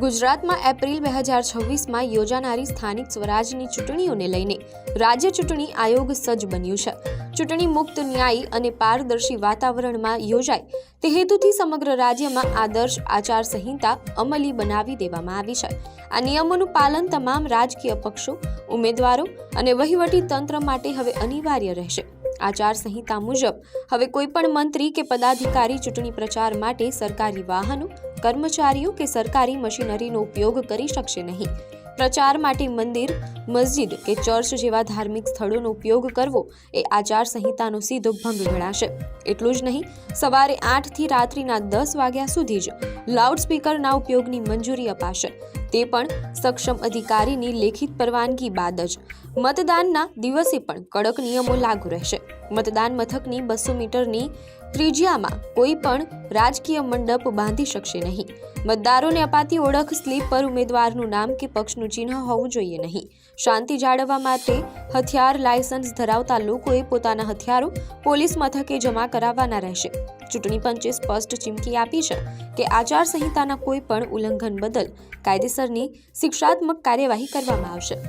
ગુજરાતમાં એપ્રિલ 2026માં યોજાનારી સ્થાનિક સ્વરાજની ચૂંટણીઓને લઈને રાજ્ય ચૂંટણી આયોગ સજ્જ બન્યું છે। ચૂંટણી મુક્ત, ન્યાયી અને પારદર્શી વાતાવરણમાં યોજાય તે હેતુથી સમગ્ર રાજ્યમાં આદર્શ આચાર સંહિતા અમલી બનાવી દેવામાં આવી છે। આ નિયમોનું પાલન તમામ રાજકીય પક્ષો, ઉમેદવારો અને વહીવટી તંત્ર માટે હવે અનિવાર્ય રહેશે। આચાર સંહિતા મુજબ હવે કોઈપણ મંત્રી કે પદાધિકારી ચૂંટણી પ્રચાર માટે સરકારી વાહનો, કર્મચારીઓ કે સરકારી મશીનરીનો ઉપયોગ કરી શકશે નહીં। પ્રચાર માટે મંદિર, મસ્જિદ કે ચર્ચ જેવા ધાર્મિક સ્થળોનો ઉપયોગ કરવો એ આચાર સંહિતાનો સીધો ભંગ ગણાશે। એટલું જ નહીં, સવારે 8 થી રાત્રિના 10 વાગ્યા સુધી જ લાઉડસ્પીકરના ઉપયોગની મંજૂરી અપાશે, તે પણ સક્ષમ અધિકારીની લેખિત પરવાનગી બાદ જ। મતદાનના દિવસે પણ કડક નિયમો લાગુ રહેશે। મતદાન મથકની 200 મીટરની ત્રિજ્યામાં કોઈ પણ રાજકીય મંડપ બાંધી શકશે નહીં। મતદારોને અપાતી ઓળખ સ્લીપ પર ઉમેદવારનું નામ કે પક્ષનું ચિહ્ન હોવું જોઈએ નહીં। શાંતિ જાળવવા માટે હથિયાર લાયસન્સ ધરાવતા લોકોએ પોતાના હથિયારો પોલીસ મથકે જમા કરાવવાના રહેશે। ચૂંટણી પંચે સ્પષ્ટ ચીમકી આપી છે કે આચાર સંહિતાના કોઈ પણ ઉલ્લંઘન બદલ કાયદેસરની શિક્ષાત્મક કાર્યવાહી કરવામાં આવશે।